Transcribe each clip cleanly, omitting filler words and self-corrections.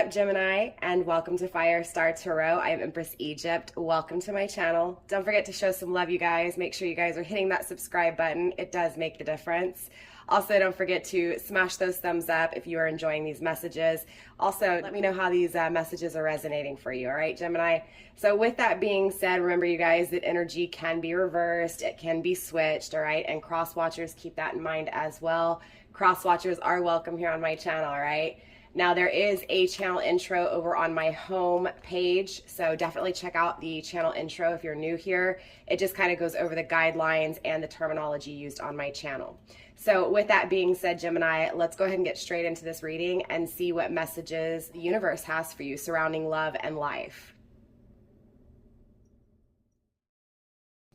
up, Gemini, and welcome to FireStar Tarot. I am Empress Egypt. Welcome to my channel. Don't forget to show some love, you guys. Make sure you guys are hitting that subscribe button. It does make the difference. Also, don't forget to smash those thumbs up if you are enjoying these messages. Also, let me know how these messages are resonating for you, all right, Gemini? So with that being said, remember, you guys, that energy can be reversed. It can be switched, all right? And cross-watchers, keep that in mind as well. Cross-watchers are welcome here on my channel, all right? Now, there is a channel intro over on my home page, so definitely check out the channel intro if you're new here. It just kind of goes over the guidelines and the terminology used on my channel. So with that being said, Gemini, let's go ahead and get straight into this reading and see what messages the universe has for you surrounding love and life.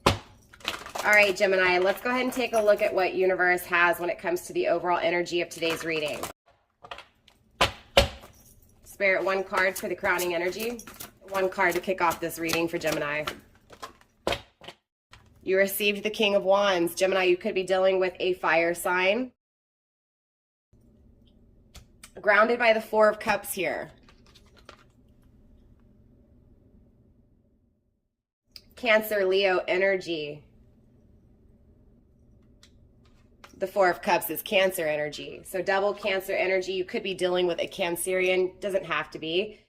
All right, Gemini, let's go ahead and take a look at what universe has when it comes to the overall energy of today's reading. Spirit, one card for the crowning energy. One card to kick off this reading for Gemini. You received the King of Wands. Gemini, you could be dealing with a fire sign. Grounded by the Four of Cups here. Cancer, Leo energy. The Four of Cups is Cancer energy. So double Cancer energy. You could be dealing with a Cancerian. Doesn't have to be.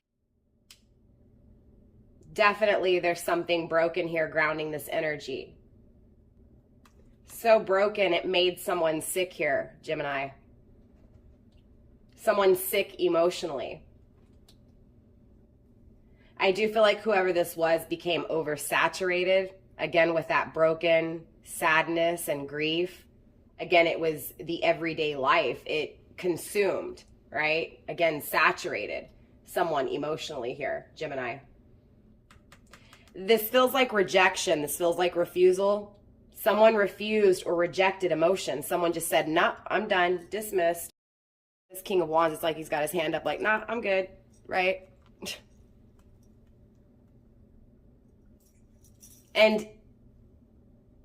Definitely there's something broken here grounding this energy. So broken it made someone sick here, Gemini. Someone sick emotionally. I do feel like whoever this was became oversaturated, again, with that broken sadness and grief. Again, it was the everyday life. It consumed, right? Again, saturated someone emotionally here, Gemini. This feels like rejection. This feels like refusal. Someone refused or rejected emotion. Someone just said, nah, I'm done, dismissed. This King of Wands, it's like he's got his hand up like, nah, I'm good, right? And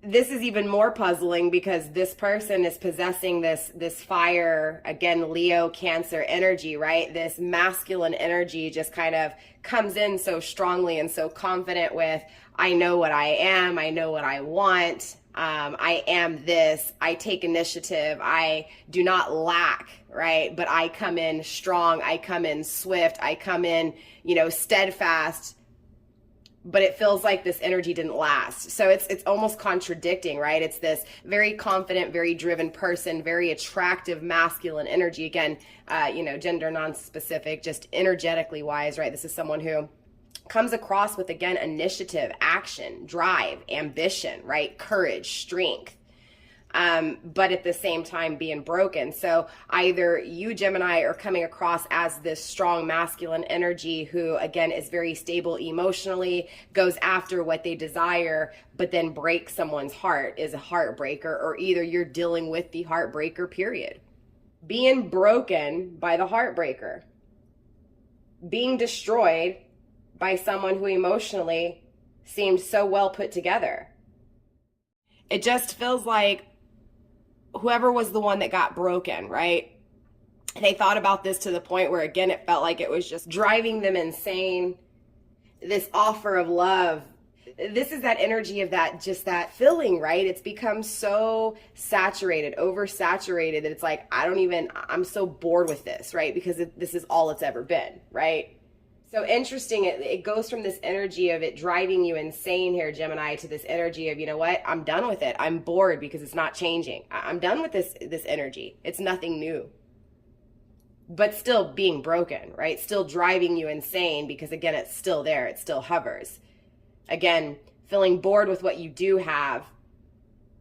this is even more puzzling because this person is possessing this fire, again, Leo, Cancer energy, right? This masculine energy just kind of comes in so strongly and so confident with, I know what I am, I know what I want, I am this, I take initiative, I do not lack, right? But I come in strong, I come in swift, I come in, steadfast. But it feels like this energy didn't last. So it's almost contradicting, right? It's this very confident, very driven person, very attractive masculine energy. Again, gender non-specific, just energetically wise, right? This is someone who comes across with, again, initiative, action, drive, ambition, right? Courage, strength. But at the same time being broken. So either you, Gemini, are coming across as this strong masculine energy who, again, is very stable emotionally, goes after what they desire, but then breaks someone's heart, is a heartbreaker, or either you're dealing with the heartbreaker, period. Being broken by the heartbreaker. Being destroyed by someone who emotionally seemed so well put together. It just feels like whoever was the one that got broken, right? They thought about this to the point where, again, it felt like it was just driving them insane. This offer of love. This is that energy of that feeling, right? It's become so saturated, oversaturated that it's like, I'm so bored with this, right? Because this is all it's ever been, right? So interesting, it goes from this energy of it driving you insane here, Gemini, to this energy of, you know what, I'm done with it. I'm bored because it's not changing. I'm done with this energy. It's nothing new. But still being broken, right? Still driving you insane because, again, it's still there. It still hovers. Again, feeling bored with what you do have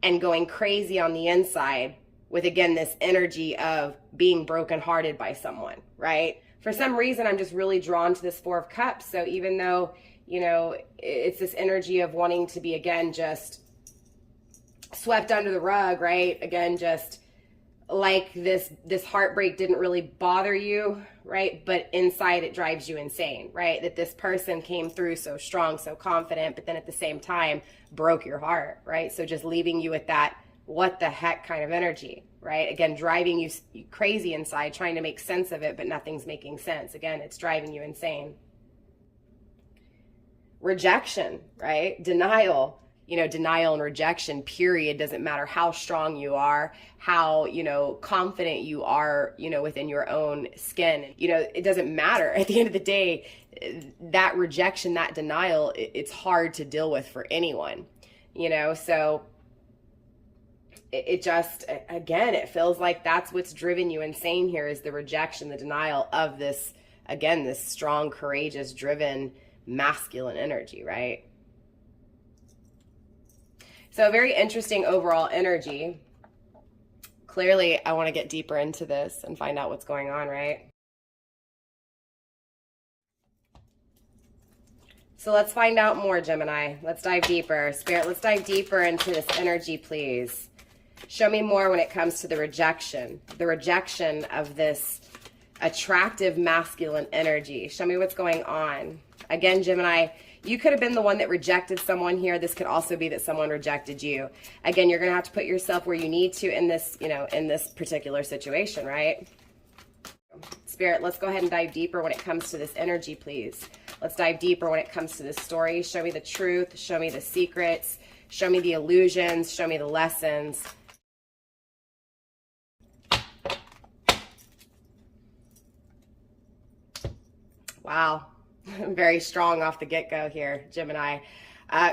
and going crazy on the inside with, again, this energy of being brokenhearted by someone, right? For some reason, I'm just really drawn to this Four of Cups. So even though, it's this energy of wanting to be, again, just swept under the rug, right? Again, just like this heartbreak didn't really bother you, right? But inside it drives you insane, right? That this person came through so strong, so confident, but then at the same time broke your heart, right? So just leaving you with that what the heck kind of energy, right? Again, driving you crazy inside, trying to make sense of it, but nothing's making sense. Again, it's driving you insane. Rejection, right? Denial. Denial and rejection, period. Doesn't matter how strong you are, how, confident you are, within your own skin. It doesn't matter. At the end of the day, that rejection, that denial, it's hard to deal with for anyone, so it just, again, it feels like that's what's driven you insane here, is the rejection, the denial of this, again, this strong, courageous, driven, masculine energy, right? So very interesting overall energy. Clearly, I want to get deeper into this and find out what's going on, right? So let's find out more, Gemini. Let's dive deeper. Spirit, let's dive deeper into this energy, please. Show me more when it comes to the rejection of this attractive masculine energy. Show me what's going on. Again, Gemini, you could have been the one that rejected someone here. This could also be that someone rejected you. Again, you're going to have to put yourself where you need to in this, in this particular situation, right? Spirit, let's go ahead and dive deeper when it comes to this energy, please. Let's dive deeper when it comes to this story. Show me the truth. Show me the secrets. Show me the illusions. Show me the lessons. Wow. Very strong off the get-go here, Gemini.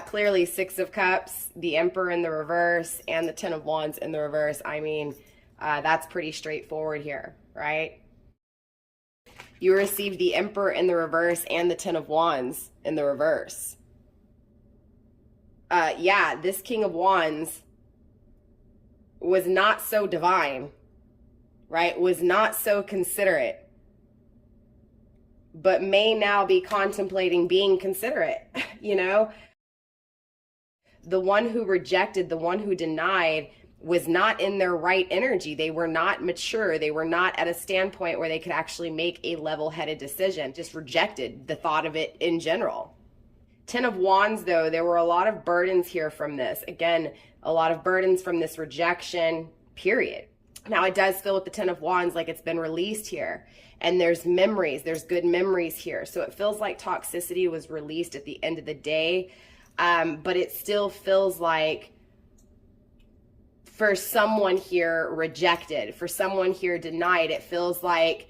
Clearly, Six of Cups, the Emperor in the reverse, and the Ten of Wands in the reverse. I mean, that's pretty straightforward here, right? You received the Emperor in the reverse and the Ten of Wands in the reverse. Yeah, this King of Wands was not so divine, right? Was not so considerate, but may now be contemplating being considerate, The one who rejected, the one who denied, was not in their right energy. They were not mature. They were not at a standpoint where they could actually make a level-headed decision. Just rejected the thought of it in general. Ten of Wands, though, there were a lot of burdens here from this. Again, a lot of burdens from this rejection, period. Now, it does feel with the Ten of Wands like it's been released here. And there's memories. There's good memories here. So it feels like toxicity was released at the end of the day. But it still feels like for someone here rejected, for someone here denied, it feels like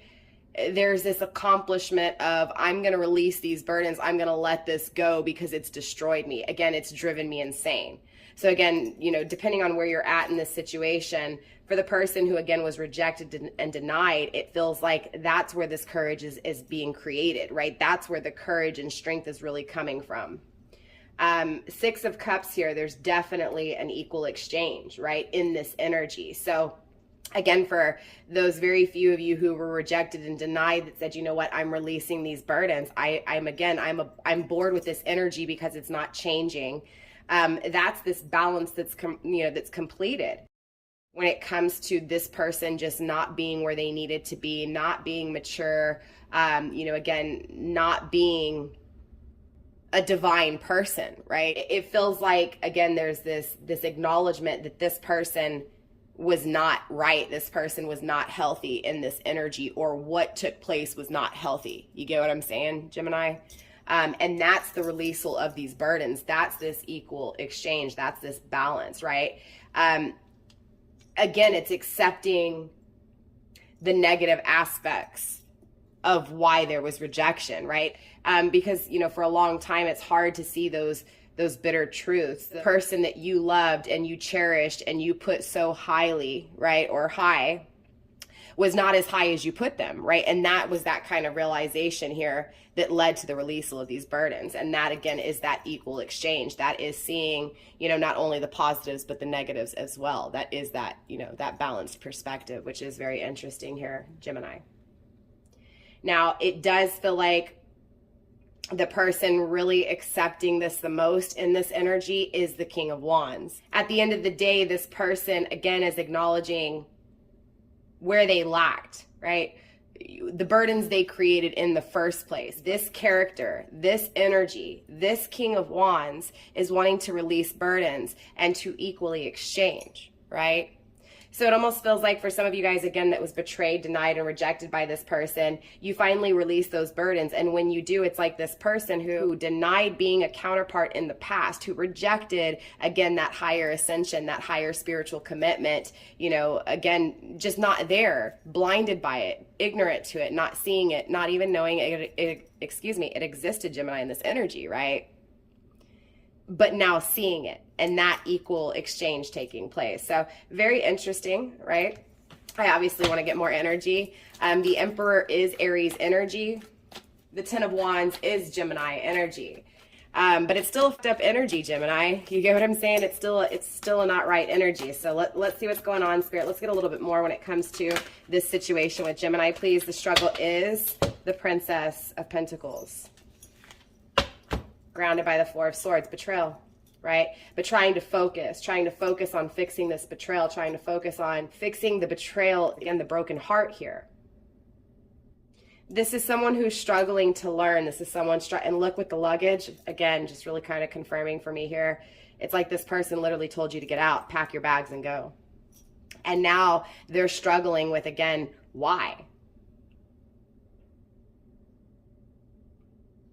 there's this accomplishment of, I'm going to release these burdens. I'm going to let this go because it's destroyed me. Again, it's driven me insane. So again, depending on where you're at in this situation, for the person who, again, was rejected and denied, it feels like that's where this courage is being created, right? That's where the courage and strength is really coming from. Six of Cups here, there's definitely an equal exchange, right, in this energy. So again, for those very few of you who were rejected and denied that said, you know what, I'm releasing these burdens. I'm bored with this energy because it's not changing. That's this balance that's completed when it comes to this person just not being where they needed to be, not being mature, again, not being a divine person, right? It feels like, again, there's this acknowledgement that this person was not right. This person was not healthy in this energy, or what took place was not healthy. You get what I'm saying, Gemini? And that's the releasal of these burdens. That's this equal exchange. That's this balance, right? Again, it's accepting the negative aspects of why there was rejection, right? Because, for a long time, it's hard to see those bitter truths. The person that you loved and you cherished and you put so highly, right, or high, was not as high as you put them, right? And that was that kind of realization here that led to the releasal of these burdens. And that, again, is that equal exchange. That is seeing, not only the positives, but the negatives as well. That is that, that balanced perspective, which is very interesting here, Gemini. Now, it does feel like the person really accepting this the most in this energy is the King of Wands. At the end of the day, this person, again, is acknowledging where they lacked, right? The burdens they created in the first place. This character, this energy, this King of Wands is wanting to release burdens and to equally exchange, right? So it almost feels like for some of you guys, again, that was betrayed, denied, and rejected by this person, you finally release those burdens. And when you do, it's like this person who denied being a counterpart in the past, who rejected, again, that higher ascension, that higher spiritual commitment, you know, again, just not there, blinded by it, ignorant to it, not seeing it, not even knowing it existed, Gemini, in this energy, right? But now seeing it, and that equal exchange taking place. So very interesting, right? I obviously want to get more energy. The Emperor is Aries energy. The Ten of Wands is Gemini energy. But it's still fucked up energy, Gemini. You get what I'm saying? It's still a not right energy. So let's see what's going on, Spirit. Let's get a little bit more when it comes to this situation with Gemini, please. The struggle is the Princess of Pentacles. Grounded by the Four of Swords, betrayal, right? But trying to focus on fixing this betrayal, trying to focus on fixing the betrayal, again, the broken heart here. This is someone who's struggling to learn. This is someone, and look with the luggage, again, just really kind of confirming for me here. It's like this person literally told you to get out, pack your bags and go. And now they're struggling with, again, why?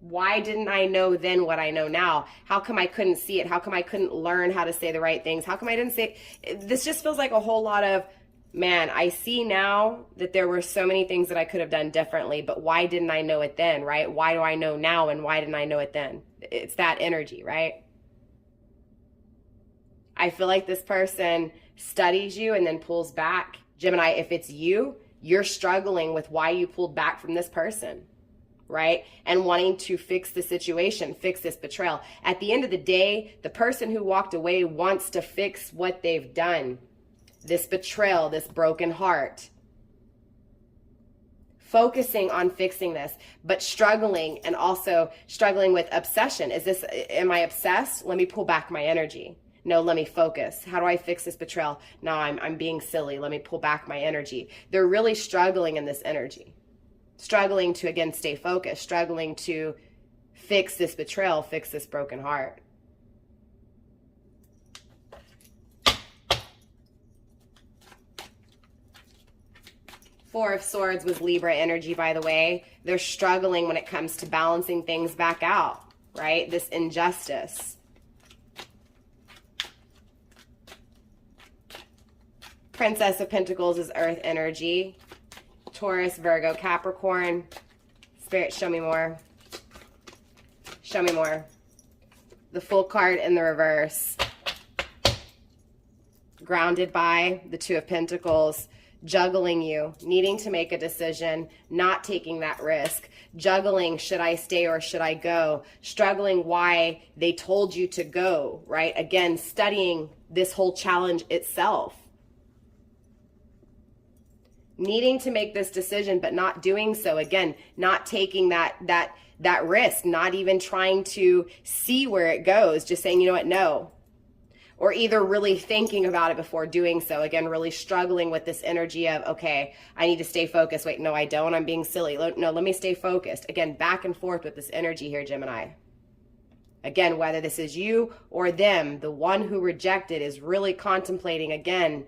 Why didn't I know then what I know now? How come I couldn't see it? How come I couldn't learn how to say the right things? How come I didn't say, this just feels like a whole lot of, man, I see now that there were so many things that I could have done differently, but why didn't I know it then, right? Why do I know now and why didn't I know it then? It's that energy, right? I feel like this person studies you and then pulls back. Gemini, if it's you, you're struggling with why you pulled back from this person, right? And wanting to fix the situation, fix this betrayal. At the end of the day, the person who walked away wants to fix what they've done. This betrayal, this broken heart. Focusing on fixing this, but struggling, and also struggling with obsession. Am I obsessed? Let me pull back my energy. No, let me focus. How do I fix this betrayal? No, I'm being silly. Let me pull back my energy. They're really struggling in this energy. Struggling to, again, stay focused, struggling to fix this betrayal, fix this broken heart. Four of Swords was Libra energy, by the way. They're struggling when it comes to balancing things back out, right? This injustice. Princess of Pentacles is Earth energy. Taurus, Virgo, Capricorn. Spirit, show me more. Show me more. The Fool card in the reverse. Grounded by the Two of Pentacles. Juggling you, needing to make a decision, not taking that risk. Juggling, should I stay or should I go? Struggling why they told you to go, right? Again, studying this whole challenge itself. Needing to make this decision, but not doing so. Again, not taking that risk, not even trying to see where it goes, just saying, you know what, no. Or either really thinking about it before doing so. Again, really struggling with this energy of, okay, I need to stay focused. Wait, no, I don't. I'm being silly. No, let me stay focused. Again, back and forth with this energy here, Gemini. Again, whether this is you or them, the one who rejected is really contemplating, again,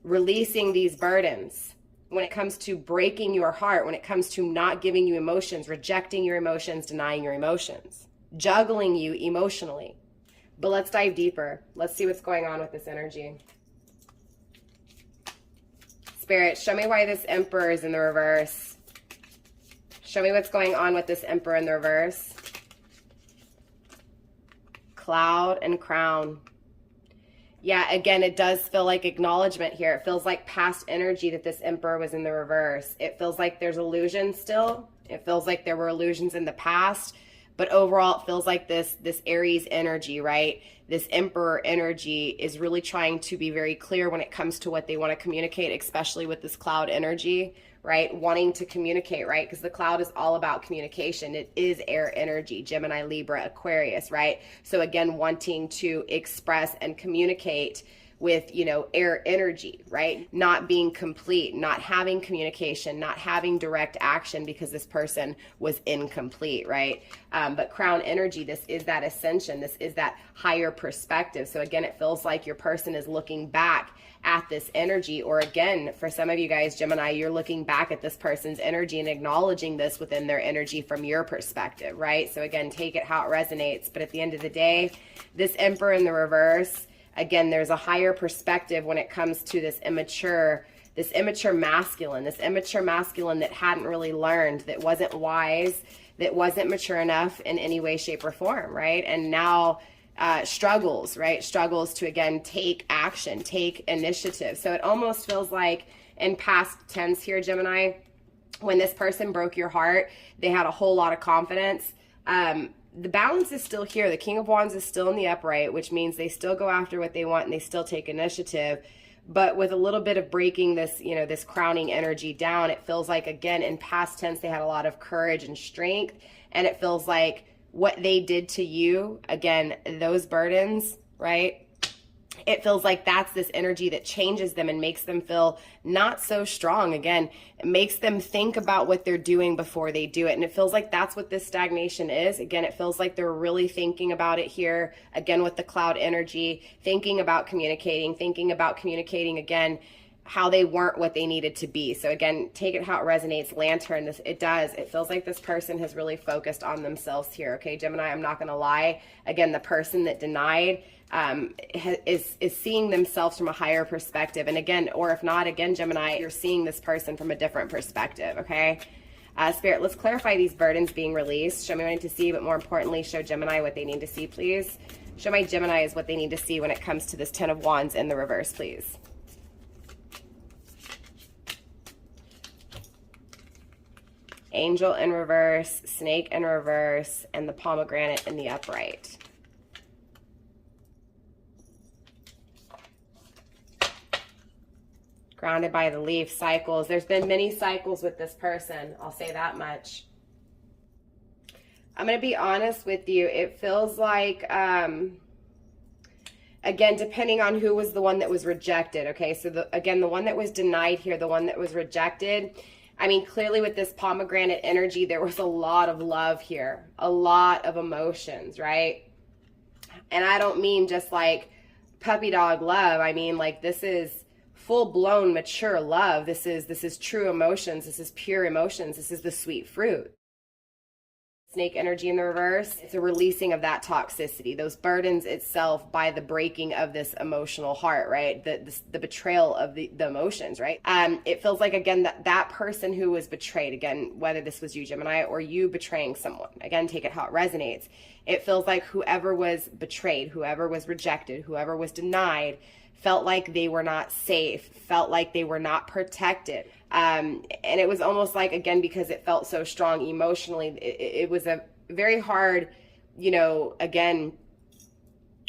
releasing these burdens. When it comes to breaking your heart, when it comes to not giving you emotions, rejecting your emotions, denying your emotions, juggling you emotionally. But let's dive deeper. Let's see what's going on with this energy. Spirit, show me why this Emperor is in the reverse. Show me what's going on with this Emperor in the reverse. Cloud and Crown. Yeah, again, it does feel like acknowledgement here. It feels like past energy that this Emperor was in the reverse. It feels like there's illusions still. It feels like there were illusions in the past. But overall, it feels like this Aries energy, right? This Emperor energy is really trying to be very clear when it comes to what they want to communicate, especially with this cloud energy, right? Wanting to communicate, right? Because the cloud is all about communication. It is air energy, Gemini, Libra, Aquarius, right? So again, wanting to express and communicate with, you know, air energy, right? Not being complete, not having communication, not having direct action because this person was incomplete, right? But crown energy, this is that ascension. This is that higher perspective. So again, it feels like your person is looking back at this energy, or again, for some of you guys, Gemini, you're looking back at this person's energy and acknowledging this within their energy from your perspective, right? So again, take it how it resonates. But at the end of the day, this Emperor in the reverse, again, there's a higher perspective when it comes to this immature masculine that hadn't really learned, that wasn't wise, that wasn't mature enough in any way, shape, or form, right? And now struggles, right? Struggles to, again, take action, take initiative. So it almost feels like in past tense here, Gemini, when this person broke your heart, they had a whole lot of confidence. The balance is still here. The King of Wands is still in the upright, which means they still go after what they want and they still take initiative. But with a little bit of breaking this, you know, this crowning energy down, it feels like, again, in past tense, they had a lot of courage and strength. And it feels like what they did to you, again, those burdens, right? It feels like that's this energy that changes them and makes them feel not so strong. Again, it makes them think about what they're doing before they do it. And it feels like that's what this stagnation is. Again, it feels like they're really thinking about it here, again, with the cloud energy, thinking about communicating again, how they weren't what they needed to be. So again, take it how it resonates. Lantern, it feels like this person has really focused on themselves here. Okay, Gemini, I'm not going to lie. Again, the person that denied is seeing themselves from a higher perspective. And again, or if not, again, Gemini, you're seeing this person from a different perspective. Okay. Spirit, let's clarify these burdens being released. Show me what I need to see, but more importantly, show Gemini what they need to see, please. Show my Geminis what they need to see when it comes to this 10 of Wands in the reverse, please. Angel in reverse, Snake in reverse, and the Pomegranate in the upright. Grounded by the leaf, cycles. There's been many cycles with this person. I'll say that much. I'm going to be honest with you. It feels like, again, depending on who was the one that was rejected. Okay, so again, the one that was denied here, the one that was rejected, I mean, clearly with this pomegranate energy, there was a lot of love here, a lot of emotions, right? And I don't mean just like puppy dog love. I mean, like, this is full-blown mature love. This is true emotions. This is pure emotions. This is the sweet fruit. Snake energy in the reverse, it's a releasing of that toxicity, those burdens itself by the breaking of this emotional heart, right? The betrayal of the emotions, right? It feels like, again, that person who was betrayed, again, whether this was you, Gemini, or you betraying someone, again, take it how it resonates. It feels like whoever was betrayed, whoever was rejected, whoever was denied, felt like they were not safe, felt like they were not protected. And it was almost like, again, because it felt so strong emotionally, it was a very hard, you know, again,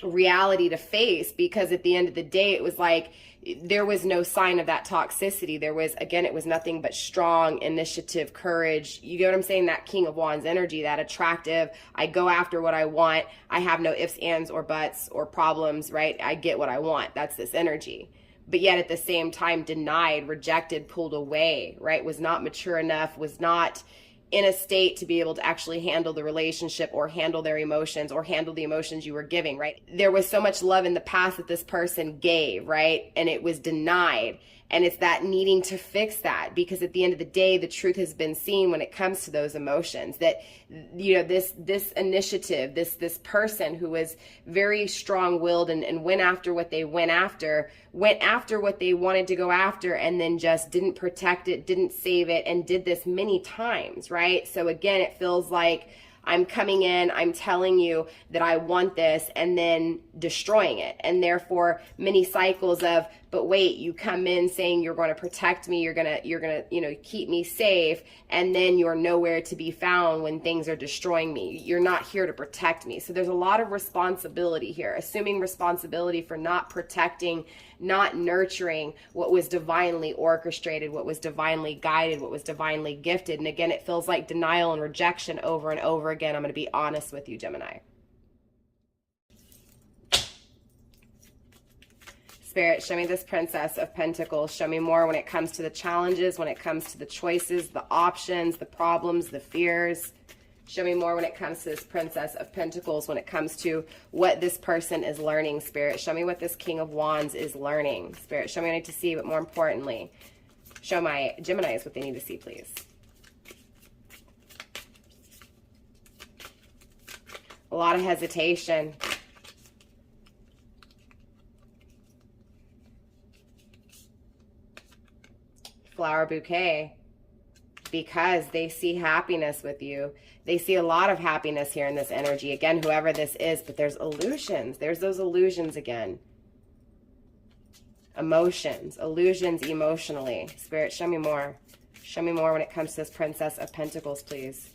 reality to face, because at the end of the day, it was like there was no sign of that toxicity. There was, again, it was nothing but strong initiative, courage. You get what I'm saying? That King of Wands energy, that attractive, I go after what I want. I have no ifs, ands, or buts or problems, right? I get what I want. That's this energy. But yet at the same time, denied, rejected, pulled away, right? Was not mature enough, was not in a state to be able to actually handle the relationship or handle their emotions or handle the emotions you were giving, right? There was so much love in the past that this person gave, right? And it was denied. And it's that needing to fix that, because at the end of the day, the truth has been seen when it comes to those emotions, that, you know, this initiative, this person who was very strong-willed and went after what they went after what they wanted to go after, and then just didn't protect it, didn't save it, and did this many times, right? So again, it feels like I'm coming in, I'm telling you that I want this, and then destroying it. And therefore many cycles of, but wait, you come in saying you're going to protect me, you're going to, you know, keep me safe, and then you're nowhere to be found when things are destroying me. You're not here to protect me. So there's a lot of responsibility here, assuming responsibility for not protecting, not nurturing what was divinely orchestrated, what was divinely guided, what was divinely gifted. And again, it feels like denial and rejection over and over again. I'm going to be honest with you, Gemini. Spirit, show me this Princess of Pentacles. Show me more when it comes to the challenges, when it comes to the choices, the options, the problems, the fears. Show me more when it comes to this Princess of Pentacles, when it comes to what this person is learning, Spirit. Show me what this King of Wands is learning, Spirit. Show me what I need to see, but more importantly, show my Geminis what they need to see, please. A lot of hesitation. Flower bouquet. Because they see happiness with you. They see a lot of happiness here in this energy. Again, whoever this is, but there's illusions. There's those illusions again. Emotions. Illusions emotionally. Spirit, show me more. Show me more when it comes to this Princess of Pentacles, please.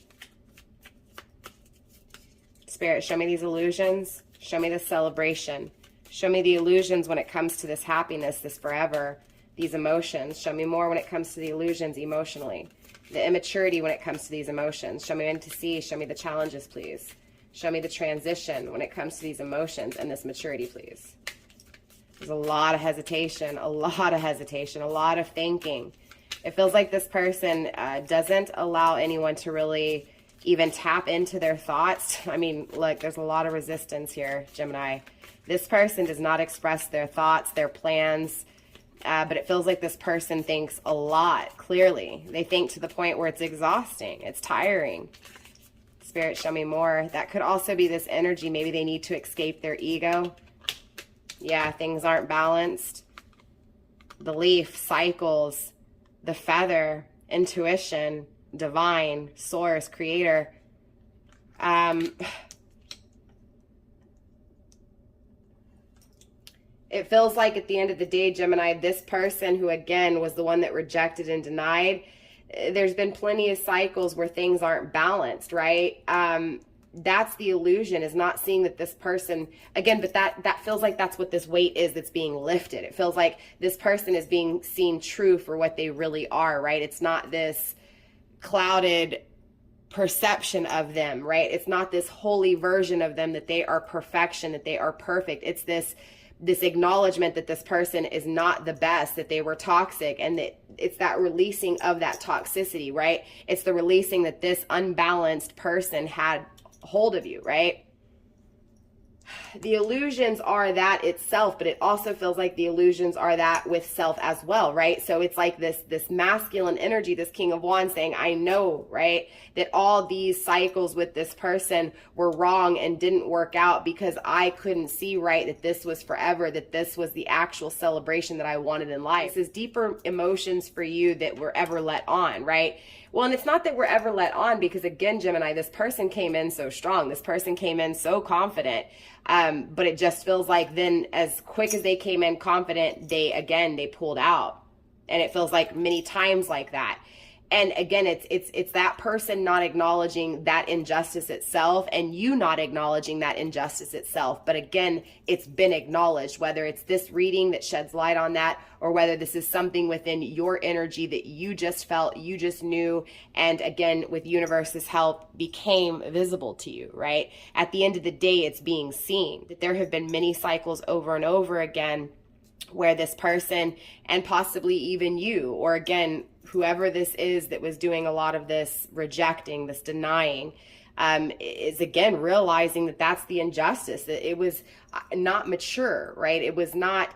Spirit, show me these illusions. Show me the celebration. Show me the illusions when it comes to this happiness, this forever, these emotions. Show me more when it comes to the illusions emotionally. The immaturity when it comes to these emotions. Show me when to see. Show me the challenges, please. Show me the transition when it comes to these emotions and this maturity, please. There's a lot of hesitation, a lot of thinking. It feels like this person doesn't allow anyone to really even tap into their thoughts. I mean, look, there's a lot of resistance here, Gemini. This person does not express their thoughts, their plans, but it feels like this person thinks a lot, clearly. They think to the point where it's exhausting, it's tiring. Spirit, show me more. That could also be this energy. Maybe they need to escape their ego. Yeah, things aren't balanced. The leaf, cycles, the feather, intuition, divine, source, creator. It feels like at the end of the day, Gemini, this person who, again, was the one that rejected and denied, there's been plenty of cycles where things aren't balanced, right? That's the illusion, is not seeing that this person, again, but that feels like that's what this weight is that's being lifted. It feels like this person is being seen true for what they really are, right? It's not this clouded perception of them, right? It's not this holy version of them that they are perfection, that they are perfect. It's this acknowledgement that this person is not the best, that they were toxic, and that it's that releasing of that toxicity, right? It's the releasing that this unbalanced person had hold of you, right? The illusions are that itself, but it also feels like the illusions are that with self as well, right? So it's like this masculine energy, this King of Wands saying, I know, right, that all these cycles with this person were wrong and didn't work out because I couldn't see right that this was forever, that this was the actual celebration that I wanted in life. This is deeper emotions for you that were ever let on, right? Well, and it's not that we're ever let on, because again, Gemini, this person came in so strong. This person came in so confident. But it just feels like then as quick as they came in confident, they pulled out. And it feels like many times like that. And again, it's that person not acknowledging that injustice itself, and you not acknowledging that injustice itself. But again, it's been acknowledged, whether it's this reading that sheds light on that, or whether this is something within your energy that you just felt, you just knew, and again, with universe's help, became visible to you, right? At the end of the day, it's being seen. That there have been many cycles over and over again where this person, and possibly even you, or again, whoever this is that was doing a lot of this rejecting, this denying, is again realizing that that's the injustice, that it was not mature, right? It was not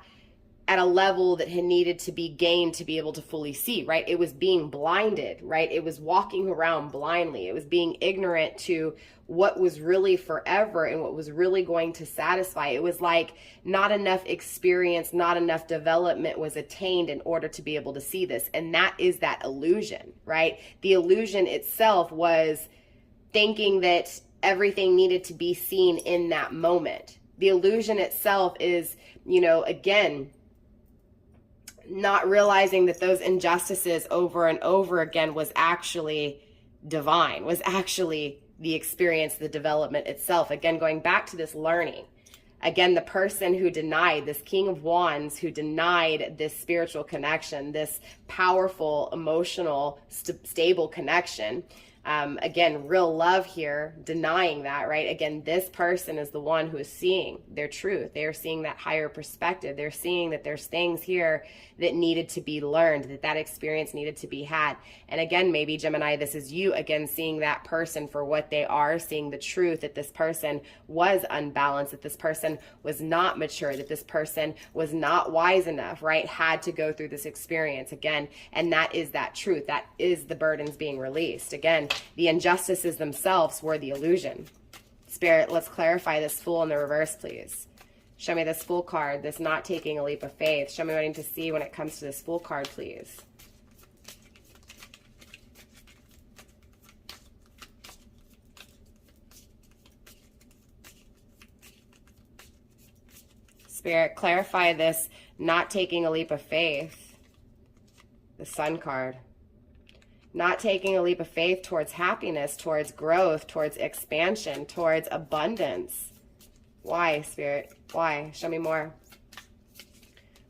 at a level that had needed to be gained to be able to fully see, right? It was being blinded, right? It was walking around blindly. It was being ignorant to what was really forever and what was really going to satisfy. It was like not enough experience, not enough development was attained in order to be able to see this. And that is that illusion, right? The illusion itself was thinking that everything needed to be seen in that moment. The illusion itself is, again, not realizing that those injustices over and over again was actually divine, was actually the experience, the development itself. Again, going back to this learning. Again, the person who denied, this King of Wands who denied this spiritual connection, this powerful, emotional, stable connection, Again, real love here, denying that, right? Again, this person is the one who is seeing their truth. They are seeing that higher perspective. They're seeing that there's things here that needed to be learned, that experience needed to be had. And again, maybe Gemini, this is you, again, seeing that person for what they are, seeing the truth, that this person was unbalanced, that this person was not mature, that this person was not wise enough, right? Had to go through this experience again. And that is that truth. That is the burdens being released. Again, the injustices themselves were the illusion. Spirit, let's clarify this Fool in the reverse, please. Show me this Fool card, this not taking a leap of faith. Show me what I need to see when it comes to this Fool card, please. Spirit, clarify this not taking a leap of faith. The Sun card. Not taking a leap of faith towards happiness, towards growth, towards expansion, towards abundance. Why, Spirit? Why? Show me more.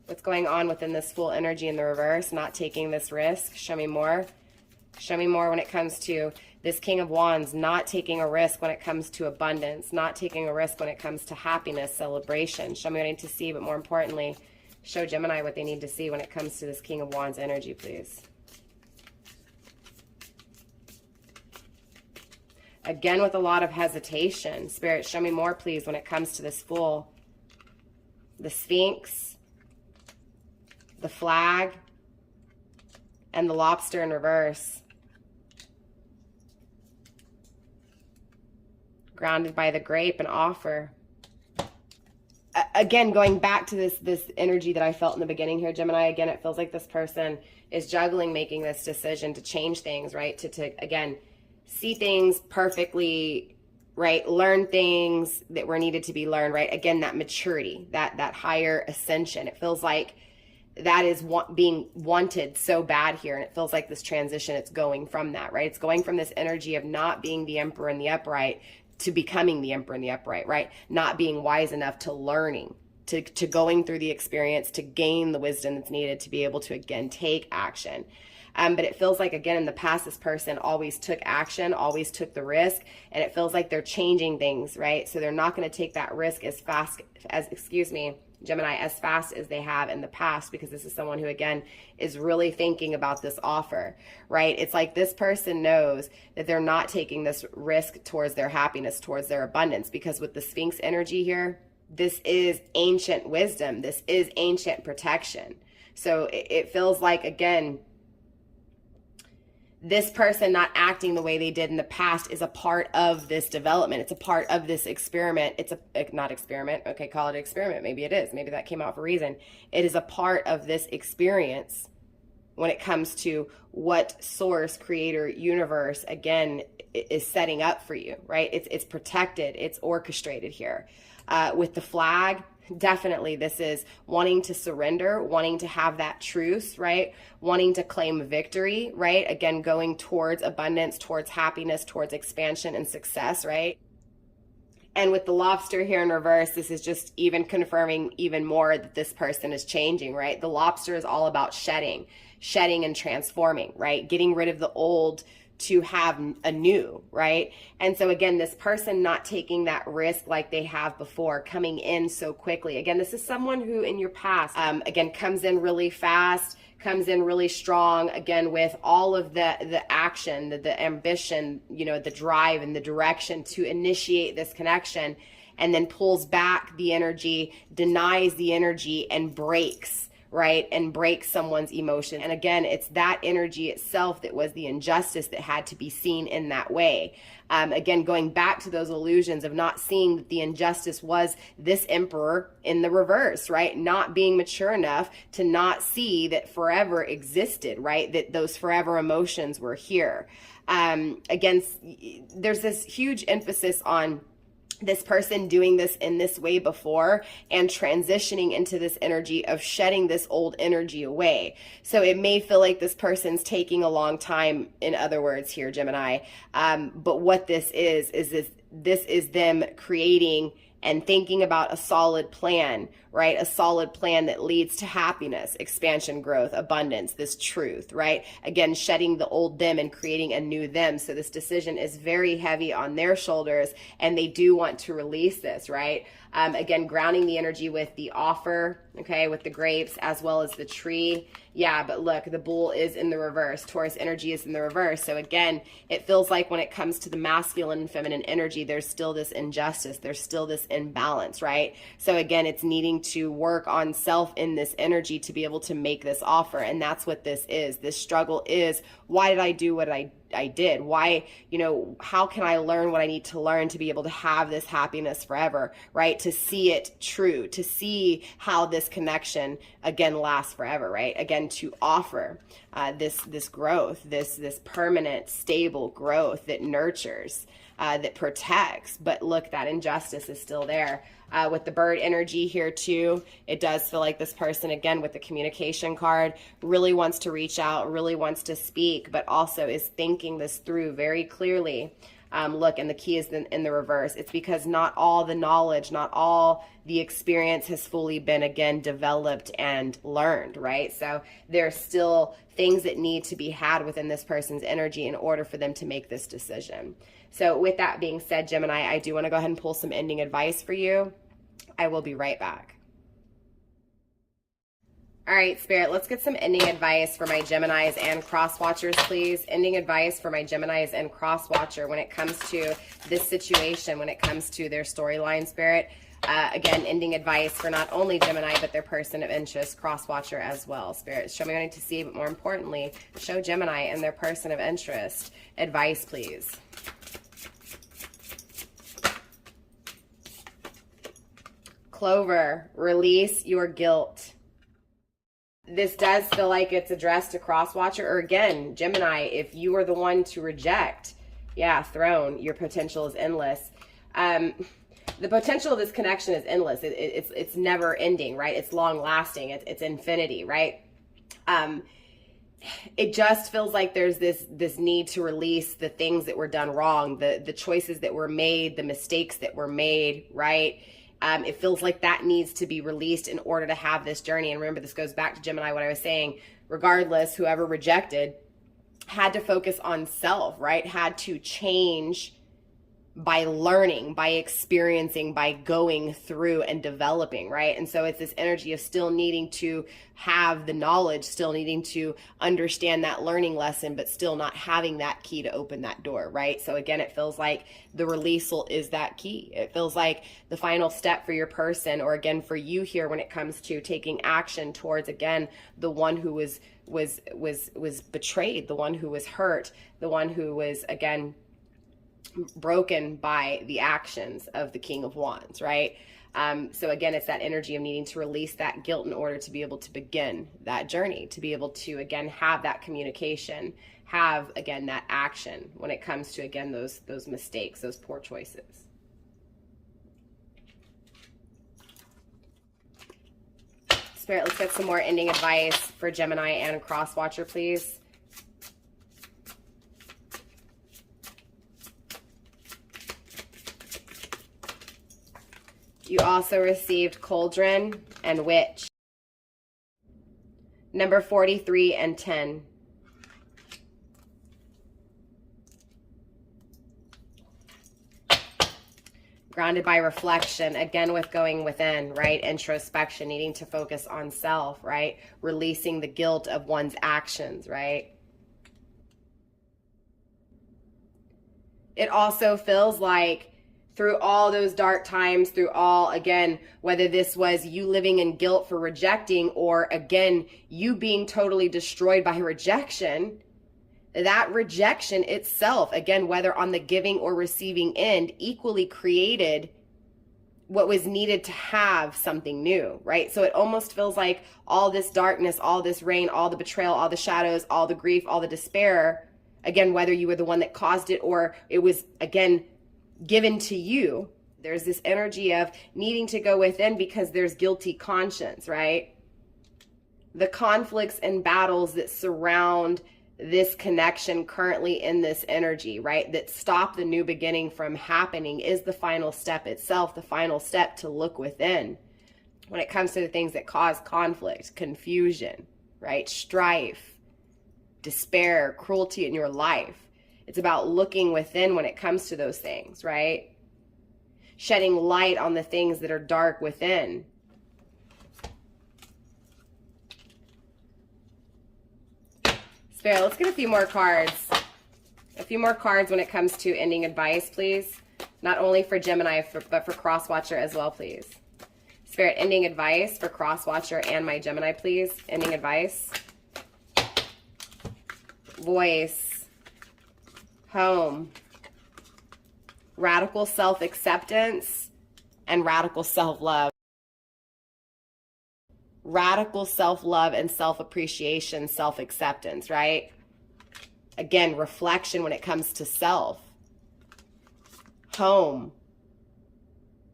What's going on within this Fool energy in the reverse? Not taking this risk. Show me more. Show me more when it comes to this King of Wands, not taking a risk when it comes to abundance, not taking a risk when it comes to happiness, celebration. Show me what I need to see, but more importantly, show Gemini what they need to see when it comes to this King of Wands energy, please. Again, with a lot of hesitation. Spirit, show me more, please, when it comes to this Fool. The Sphinx, the Flag, and the Lobster in reverse. Grounded by the Grape and Offer. Again, going back to this energy that I felt in the beginning here, Gemini, again, it feels like this person is juggling making this decision to change things, right? To again, see things perfectly, right? Learn things that were needed to be learned, right? Again, that maturity, that higher ascension. It feels like that is being wanted so bad here. And it feels like this transition, it's going from that, right? It's going from this energy of not being the Emperor in the upright to becoming the Emperor in the upright, right? Not being wise enough to learning, to going through the experience, to gain the wisdom that's needed to be able to, again, take action. But it feels like, again, in the past, this person always took action, always took the risk, and it feels like they're changing things, right? So they're not going to take that risk as fast as, Gemini, as fast as they have in the past, because this is someone who, again, is really thinking about this offer, right? It's like this person knows that they're not taking this risk towards their happiness, towards their abundance, because with the Sphinx energy here, this is ancient wisdom. This is ancient protection. So it feels like, again, this person not acting the way they did in the past is a part of this development. It's a part of this experiment. It's not experiment. Okay, call it experiment. Maybe it is. Maybe that came out for a reason. It is a part of this experience when it comes to what source, creator, universe, again, is setting up for you, right? It's protected. It's orchestrated here. With the Flag, definitely this is wanting to surrender, wanting to have that truce, right? Wanting to claim victory, right? Again, going towards abundance, towards happiness, towards expansion and success, right? And with the Lobster here in reverse, this is just even confirming even more that this person is changing, right? The Lobster is all about shedding and transforming, right? Getting rid of the old to have a new, right? And so again, this person not taking that risk like they have before, coming in so quickly. Again, this is someone who in your past, again, comes in really fast, comes in really strong, again, with all of the action, the ambition, you know, the drive and the direction to initiate this connection, and then pulls back the energy, denies the energy, and breaks, right? And break someone's emotion. And again, it's that energy itself that was the injustice that had to be seen in that way. Again, going back to those illusions of not seeing that the injustice was this Emperor in the reverse, right? Not being mature enough to not see that forever existed, right? That those forever emotions were here. Again, there's this huge emphasis on this person doing this in this way before and transitioning into this energy of shedding this old energy away. So it may feel like this person's taking a long time, in other words here, Gemini. But what this is this is them creating and thinking about a solid plan, right? A solid plan that leads to happiness, expansion, growth, abundance, this truth, right? Again, shedding the old them and creating a new them. So this decision is very heavy on their shoulders, and they do want to release this, right? Again, grounding the energy with the offer, okay, with the grapes as well as the tree. Yeah, but look, the bull is in the reverse. Taurus energy is in the reverse. So again, it feels like when it comes to the masculine and feminine energy, there's still this injustice. There's still this imbalance, right? So again, it's needing to work on self in this energy to be able to make this offer. And that's what this is. This struggle is, why did I do what I did? Why, how can I learn what I need to learn to be able to have this happiness forever, right? To see it true, to see how this connection again lasts forever, right? Again, to offer this growth, this permanent, stable growth that nurtures, that protects. But look, that injustice is still there. With the bird energy here too, it does feel like this person, again, with the communication card, really wants to reach out, really wants to speak, but also is thinking this through very clearly. Look, and the key is in the reverse. It's because not all the knowledge, not all the experience has fully been, again, developed and learned, right? So there's still things that need to be had within this person's energy in order for them to make this decision. So with that being said, Gemini, I do want to go ahead and pull some ending advice for you. I will be right back. All right, Spirit, let's get some ending advice for my Geminis and cross watchers, please. Ending advice for my Geminis and cross watcher when it comes to this situation, when it comes to their storyline, Spirit. Again, ending advice for not only Gemini, but their person of interest, cross watcher as well. Spirit, show me what I need to see, but more importantly, show Gemini and their person of interest advice, please. Clover, release your guilt. This does feel like it's addressed to crosswatcher, or again, Gemini, if you are the one to reject, yeah, throne, your potential is endless. The potential of this connection is endless. It's never ending, right? It's long lasting. It's infinity, right? It just feels like there's this need to release the things that were done wrong, the choices that were made, the mistakes that were made, right? It feels like that needs to be released in order to have this journey. And remember, this goes back to Gemini, what I was saying. Regardless, whoever rejected had to focus on self, right? Had to change by learning, by experiencing, by going through and developing, right? And so it's this energy of still needing to have the knowledge, still needing to understand that learning lesson, but still not having that key to open that door, right? So again, it feels like the releasal is that key. It feels like the final step for your person, or again, for you here when it comes to taking action towards, again, the one who was betrayed, the one who was hurt, the one who was, again, broken by the actions of the King of Wands, right? So again, it's that energy of needing to release that guilt in order to be able to begin that journey, to be able to, again, have that communication, have, again, that action when it comes to, again, those mistakes, those poor choices. Spirit, let's get some more ending advice for Gemini and cross watcher, please. You also received Cauldron and Witch. Number 43 and 10. Grounded by reflection, again with going within, right? Introspection, needing to focus on self, right? Releasing the guilt of one's actions, right? It also feels like through all those dark times, through all, again, whether this was you living in guilt for rejecting, or again, you being totally destroyed by rejection, that rejection itself, again, whether on the giving or receiving end, equally created what was needed to have something new, right? So it almost feels like all this darkness, all this rain, all the betrayal, all the shadows, all the grief, all the despair, again, whether you were the one that caused it or it was, again, given to you, there's this energy of needing to go within because there's guilty conscience, right? The conflicts and battles that surround this connection currently in this energy, right, that stop the new beginning from happening is the final step itself, the final step to look within when it comes to the things that cause conflict, confusion, right, strife, despair, cruelty in your life. It's about looking within when it comes to those things, right? Shedding light on the things that are dark within. Spirit, let's get a few more cards. A few more cards when it comes to ending advice, please. Not only for Gemini, but for Crosswatcher as well, please. Spirit, ending advice for Crosswatcher and my Gemini, please. Ending advice. Voice. Home. Radical self-acceptance and radical self-love. Radical self-love and self-appreciation, self-acceptance, right? Again, reflection when it comes to self. Home.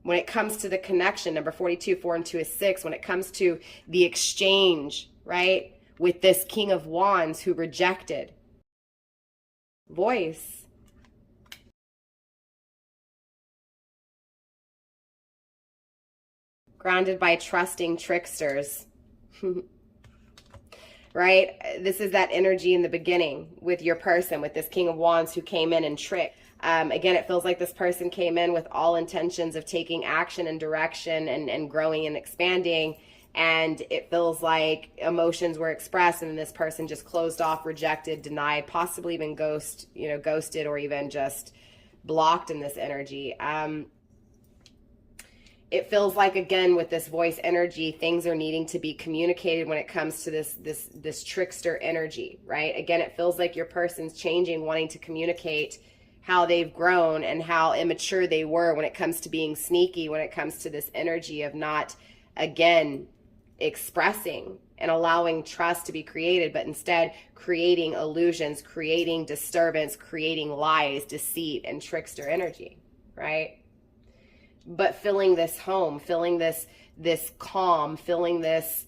When it comes to the connection, number 42, 4 and 2 is 6. When it comes to the exchange, right? With this King of Wands who rejected. Voice. Grounded by trusting tricksters. Right? This is that energy in the beginning with your person, with this King of Wands who came in and tricked. Again, it feels like this person came in with all intentions of taking action and direction and growing and expanding. And it feels like emotions were expressed and this person just closed off, rejected, denied, possibly even ghosted or even just blocked in this energy. It feels like, again, with this voice energy, things are needing to be communicated when it comes to this trickster energy, right? Again, it feels like your person's changing, wanting to communicate how they've grown and how immature they were when it comes to being sneaky, when it comes to this energy of not, again, expressing and allowing trust to be created, but instead creating illusions, creating disturbance, creating lies, deceit, and trickster energy, right? But filling this home, filling this calm, filling this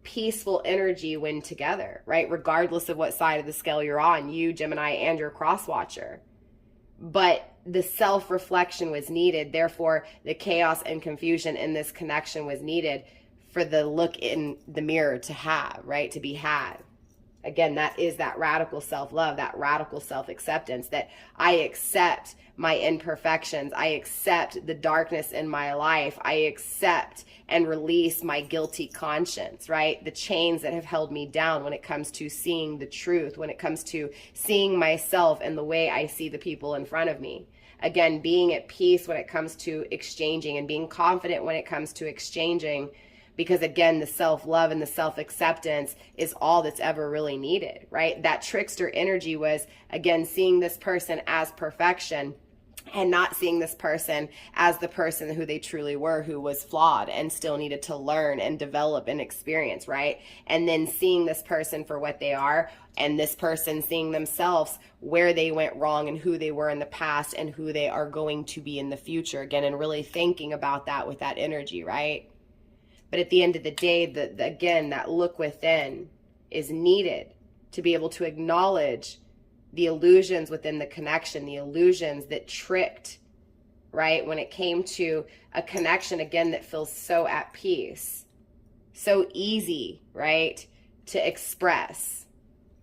peaceful energy when together, right? Regardless of what side of the scale you're on, you, Gemini, and your Crosswatcher. But the self-reflection was needed. Therefore, the chaos and confusion in this connection was needed for the look in the mirror to have, right? To be had. Again, that is that radical self-love, that radical self-acceptance, that I accept my imperfections. I accept the darkness in my life. I accept and release my guilty conscience, right? The chains that have held me down when it comes to seeing the truth, when it comes to seeing myself and the way I see the people in front of me. Again, being at peace when it comes to exchanging and being confident when it comes to exchanging. Because again, the self-love and the self-acceptance is all that's ever really needed, right? That trickster energy was, again, seeing this person as perfection and not seeing this person as the person who they truly were, who was flawed and still needed to learn and develop and experience, right? And then seeing this person for what they are, and this person seeing themselves where they went wrong and who they were in the past and who they are going to be in the future, again, and really thinking about that with that energy, right? But at the end of the day, again, that look within is needed to be able to acknowledge the illusions within the connection, the illusions that tricked, right? When it came to a connection, again, that feels so at peace, so easy, right, to express.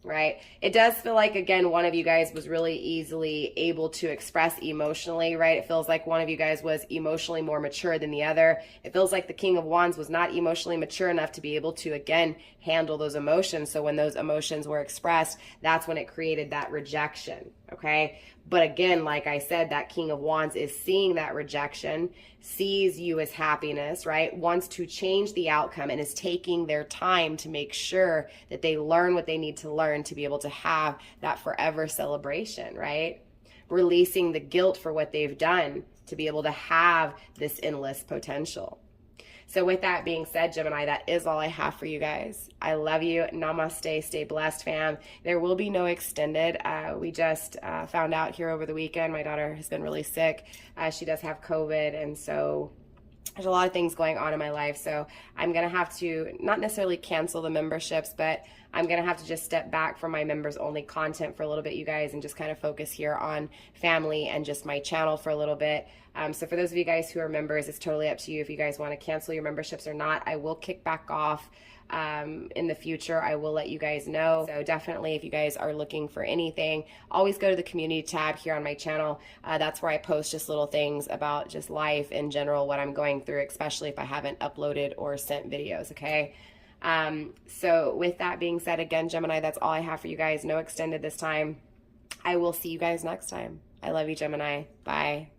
Right? It does feel like, again, one of you guys was really easily able to express emotionally, right? It feels like one of you guys was emotionally more mature than the other. It feels like the King of Wands was not emotionally mature enough to be able to, again, handle those emotions. So when those emotions were expressed, that's when it created that rejection, okay? But again, like I said, that King of Wands is seeing that rejection, sees you as happiness, right? Wants to change the outcome and is taking their time to make sure that they learn what they need to learn to be able to have that forever celebration, right? Releasing the guilt for what they've done to be able to have this endless potential. So with that being said, Gemini, that is all I have for you guys. I love you. Namaste. Stay blessed, fam. There will be no extended. We just found out here over the weekend. My daughter has been really sick. She does have COVID. And so there's a lot of things going on in my life, so I'm gonna have to not necessarily cancel the memberships, but I'm gonna have to just step back from my members only content for a little bit, you guys, and just kind of focus here on family and just my channel for a little bit. So for those of you guys who are members, it's totally up to you if you guys want to cancel your memberships or not. I will kick back off in the future. I will let you guys know. So definitely, if you guys are looking for anything, always go to the community tab here on my channel. That's where I post just little things about just life in general, what I'm going through, especially if I haven't uploaded or sent videos, okay? So with that being said, again, Gemini, that's all I have for you guys. No extended this time. I will see you guys next time. I love you, Gemini. Bye.